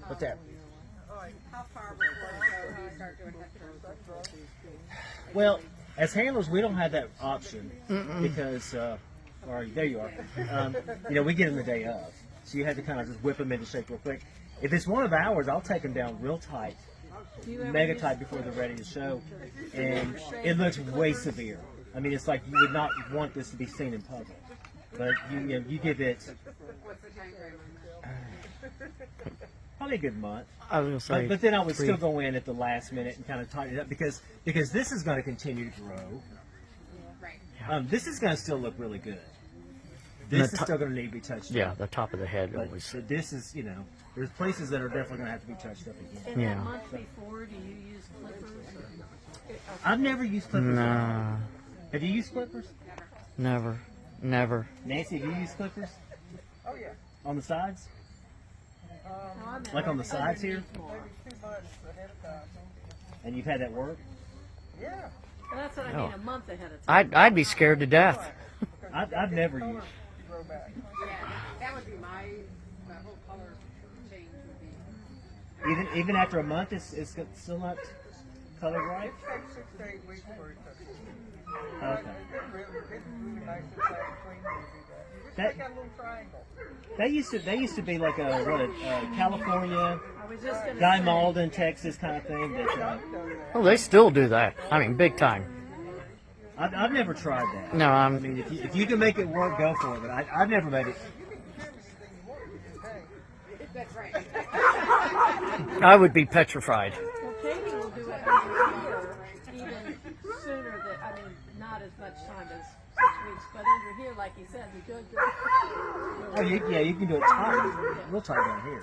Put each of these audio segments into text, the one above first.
What's that? How far before you start doing head turns? Well, as handlers, we don't have that option because, or there you are. You know, we get them the day of, so you have to kind of just whip them into shape real quick. If it's one of ours, I'll take them down real tight, mega tight before they're ready to show, and it looks way severe. I mean, it's like you would not want this to be seen in public, but you give it What's the time frame on that? probably a good month. I was going to say. But then I would still go in at the last minute and kind of tighten it up because this is going to continue to grow. Right. This is going to still look really good. This is still going to need to be touched up. Yeah, the top of the head But always. this is, there's places that are definitely going to have to be touched up again. And Yeah. that month before, do you use clippers? I've never used clippers. No, Have you used clippers? never. Never. Nancy, have you used clippers? Oh, yeah. On the sides? No, I meant Like on the sides here? underneath more. Maybe 2 months ahead of time. And you've had that work? Yeah. Well, that's what I mean, a month ahead of time. I'd be scared to death. I've never used. Grow back. Yeah, that would be the whole color change would be. Even after a month, it's still not colored right? It takes 6 to 8 weeks for it to. Okay. It's really nice inside clean when you do that. That- Just like a little triangle. They used to be like a California, I was just going to Guy say, Malden, Texas kind of thing. That Oh, they still do that. I mean, big time. I've never tried that. No, I mean, if you can make it work, go for it. But I've never made it. That's right. I would be petrified. well, Katie will do it under here, even sooner than, I mean, not as much time as 6 weeks, but under here, like you said, the good. Oh, you can do it tight, real tight down here.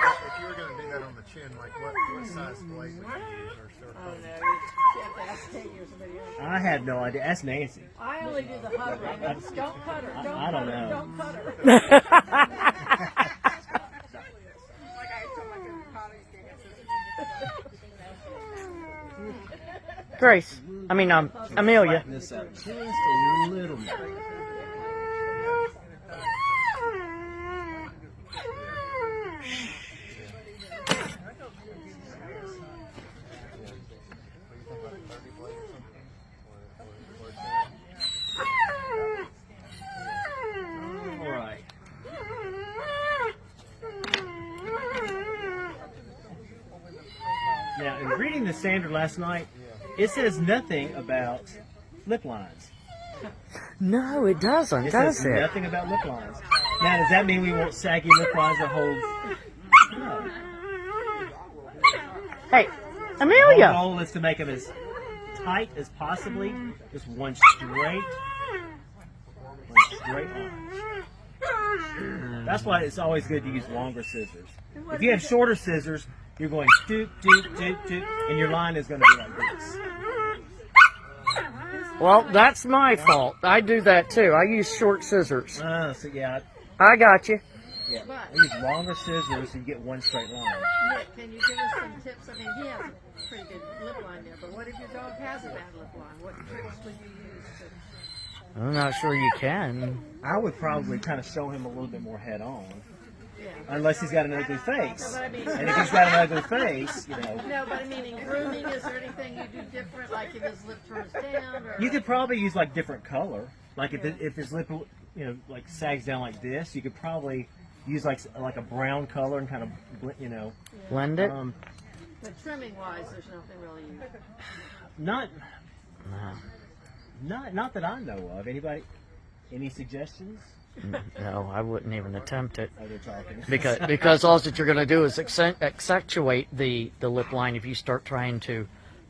If you were going to do that on the chin, like what size blade would you use or sort I don't of? know, you have to ask Katie or somebody else. I have no idea. Ask Nancy. I only do the hovering. Don't cut her. Don't I don't cut her. know. Don't cut her. Like I told my colleagues, they got Grace. I mean, Amelia. Flatten this up just a little bit. All right. Now, in reading the standard last night, it says nothing about lip lines. No, it doesn't, It does says it? nothing about lip lines. Now, does that mean we want saggy lip lines that hold? No. Hey, The Amelia. goal is to make them as tight as possibly, just one straight line. That's why it's always good to use longer scissors. If you have shorter scissors, you're going doot, doot, doot, doot, and your line is going to be like this. Well, that's my fault. I do that too. I use short scissors. So yeah, I got you. I use longer scissors so you get one straight line. Nick, can you give us some tips? I mean, he has a pretty good lip line there, but what if your dog has a bad lip line? What tricks would you use to... I'm not sure you can. I would probably kind of show him a little bit more head on. Yeah. Unless he's got an ugly face. No, but I mean, And if he's got an ugly face, no, but I mean, in grooming, is there anything you do different, like if his lip turns down? Or... you could probably use like different color. Like if his lip, like sags down like this, you could probably use like a brown color and kind of, Blend it? But trimming-wise, there's nothing really... not No. not that I know of. Anybody? Any suggestions? No, I wouldn't even attempt it. Oh, they're talking. Because all that you're going to do is accentuate the lip line if you start trying to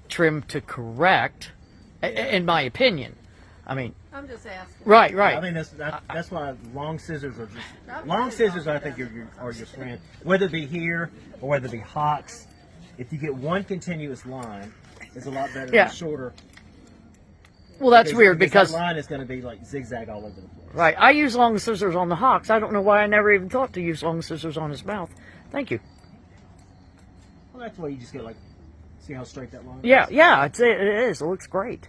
trim to correct, in my opinion. I mean, I'm just asking. right. I mean, that's why long scissors are just long scissors. I think are your friend. Whether it be here or whether it be hocks, if you get one continuous line, it's a lot better than shorter. Well, that's weird because that line is going to be like zigzag all over the place. right. I use long scissors on the hocks. I don't know why I never even thought to use long scissors on his mouth. Thank you. Well, that's why you just get like, see how straight that line is? Yeah. It is. It looks great.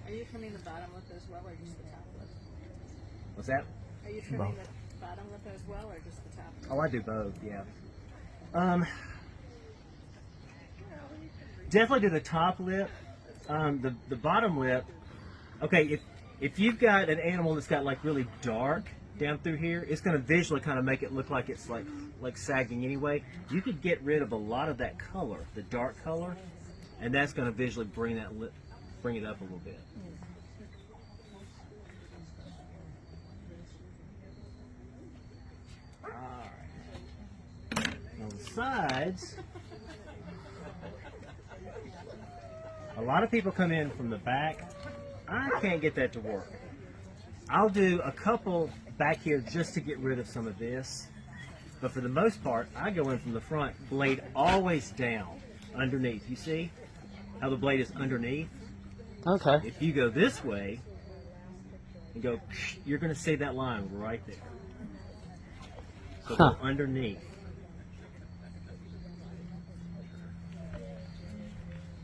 Are you trimming the bottom lip as well, or just the top lip? What's that? Are you trimming the bottom lip as well, or just the top? Oh, I do both. Yeah. Definitely do the top lip. The bottom lip. Okay, if you've got an animal that's got like really dark down through here, it's going to visually kind of make it look like it's like sagging anyway. You could get rid of a lot of that color, the dark color, and that's going to visually bring that lip, bring it up a little bit. All right. On the sides, a lot of people come in from the back. I can't get that to work. I'll do a couple back here just to get rid of some of this. But for the most part, I go in from the front, blade always down, underneath. You see how the blade is underneath? Okay. If you go this way and go, you're going to see that line right there. So go underneath.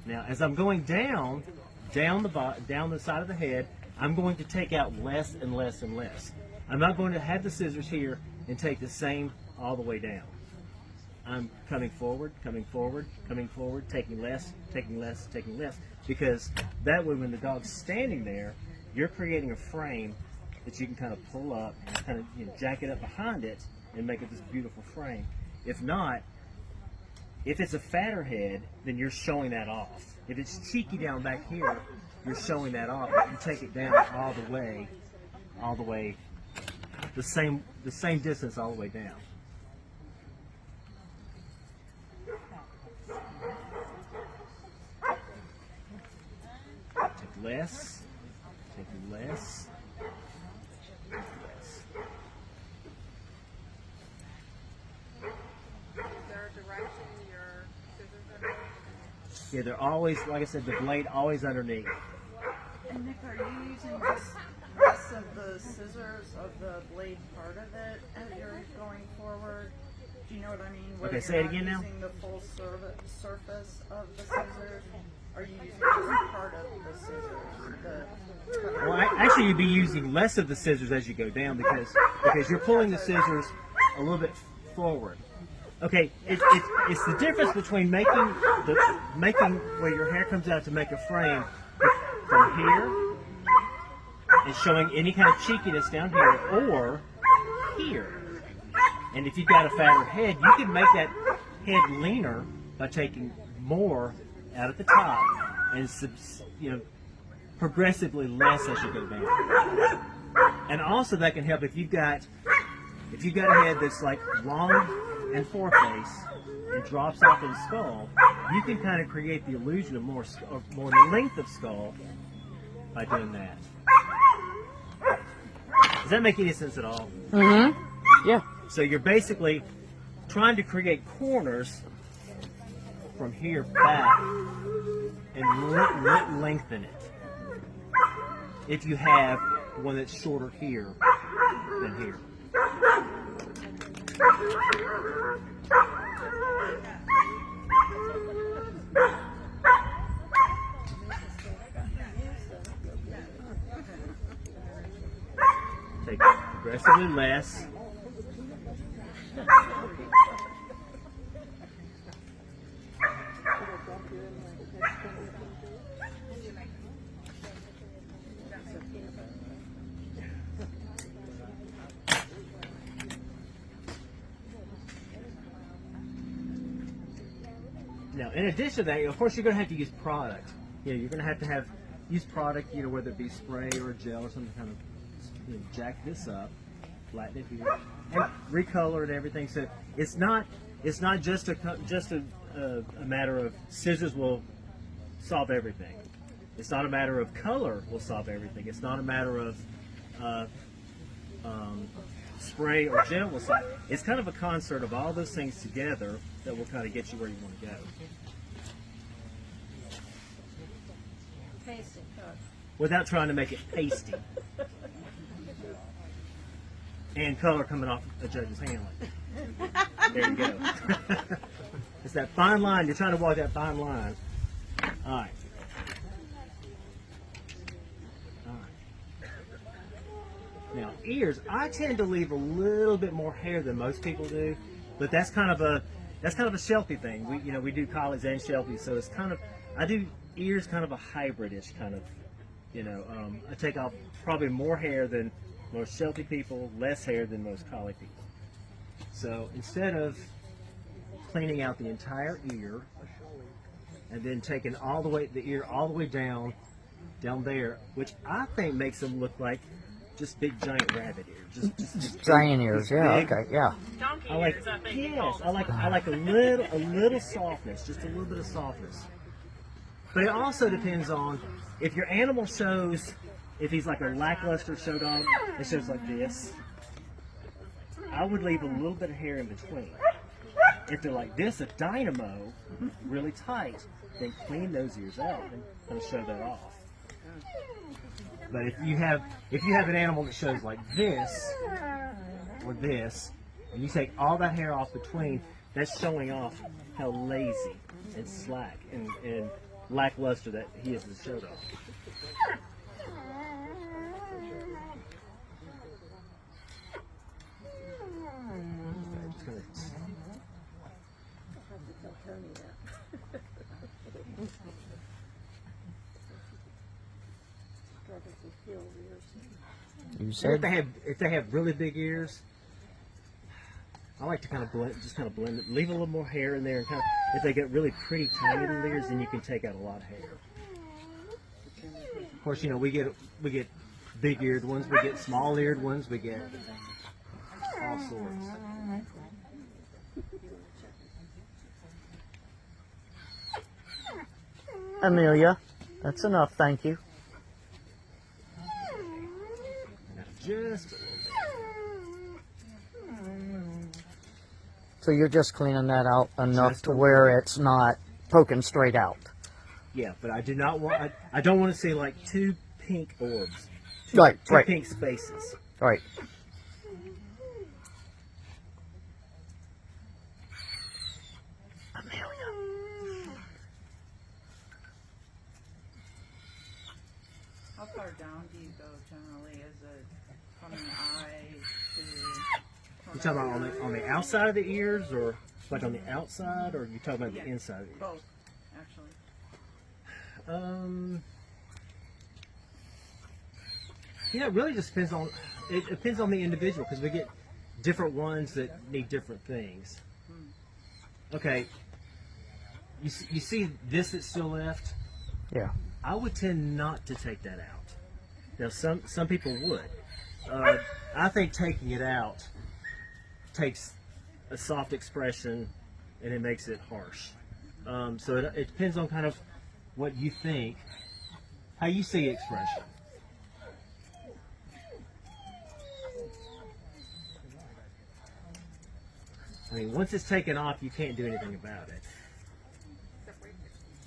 Now, as I'm going down the side of the head, I'm going to take out less and less and less. I'm not going to have the scissors here and take the same all the way down. I'm coming forward, coming forward, coming forward, taking less, taking less, taking less. Because that way when the dog's standing there, you're creating a frame that you can kind of pull up and kind of jack it up behind it and make it this beautiful frame. If not, if it's a fatter head, then you're showing that off. If it's cheeky down back here, you're showing that off. If you take it down all the way, the same distance all the way down. Take less, take less, take less. Is there a direction your scissors are? Yeah, they're always, like I said, the blade always underneath. And Nick, are you using just less of the scissors of the blade part of it as you're going forward? Do you know what I mean? Where Okay, you're say it not again now. using the full surface of the scissors? Are you using just part of the scissors? Well, actually, you'd be using less of the scissors as you go down because you're pulling the scissors a little bit forward. Okay, it's the difference between making where your hair comes out to make a frame from here and showing any kind of cheekiness down here, or here. And if you've got a fatter head, you can make that head leaner by taking more out at the top and progressively less as you go down. And also that can help if you've got a head that's like long and foreface and drops off in the skull, you can kind of create the illusion of more length of skull by doing that. Does that make any sense at all? Mm-hmm. Yeah. So you're basically trying to create corners from here back and lengthen it. If you have one that's shorter here than here. Take progressively less. Now, in addition to that, of course, you're going to have to use product. You're going to have use product, whether it be spray or a gel or something, kind of jack this up, flatten it here, and recolor it and everything. So it's not just a matter of scissors will solve everything. It's not a matter of color will solve everything. It's not a matter of spray or gel will solve. It's kind of a concert of all those things together that will kind of get you where you want to go. Pasty cut. Without trying to make it pasty. And color coming off a judge's hand. There you go. It's that fine line. You're trying to walk that fine line. All right. All right. Now ears, I tend to leave a little bit more hair than most people do, but that's kind of a Sheltie thing. We do collies and Shelties, so it's kind of, I do ears kind of a hybridish kind of, I take off probably more hair than most Sheltie people, less hair than most collie people. So instead of cleaning out the entire ear and then taking the ear all the way down there, which I think makes them look like just big giant rabbit ears, just Giant ears, yeah, big, okay, yeah. Donkey I like, ears, I think. yes, I like a little softness, just a little bit of softness. But it also depends on if your animal shows, if he's like a lackluster show dog, it shows like this. I would leave a little bit of hair in between. If they're like this, a dynamo, really tight, then clean those ears out and kind of show that off. But if you have an animal that shows like this or this, and you take all that hair off between, that's showing off how lazy and slack and lackluster that he is as a show dog. You And said if they have really big ears, I like to kind of blend it, leave a little more hair in there, and kind of, if they get really pretty tiny little ears, then you can take out a lot of hair. Of course, we get big eared ones, we get small eared ones, we get all sorts. Amelia, that's enough, thank you. Now, just a little bit. So you're just cleaning that out enough Just to a where little. it's not poking straight out. Yeah, but I do not want. I don't want to see like two pink orbs, Right, two right, pink spaces. right. Amelia. How far down do you go generally? Is it from the eye to? You talking about on the outside of the ears, or like on the outside, or you talking about the inside of the ears? Both, actually. It really just depends on. It depends on the individual because we get different ones that need different things. Okay. You see this that's still left? Yeah. I would tend not to take that out. Now some people would. I think taking it out takes a soft expression and it makes it harsh. So it depends on kind of what you think, how you see expression. I mean, once it's taken off, you can't do anything about it.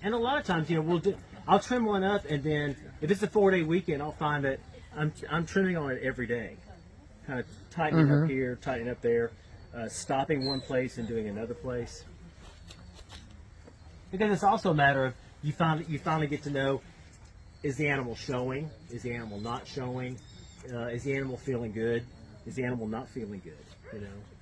And a lot of times, I'll trim one up, and then if it's a 4-day weekend, I'll find that I'm trimming on it every day, kind of tightening up here, tightening up there, stopping one place and doing another place. Because it's also a matter of you finally get to know, is the animal showing? Is the animal not showing? Is the animal feeling good? Is the animal not feeling good?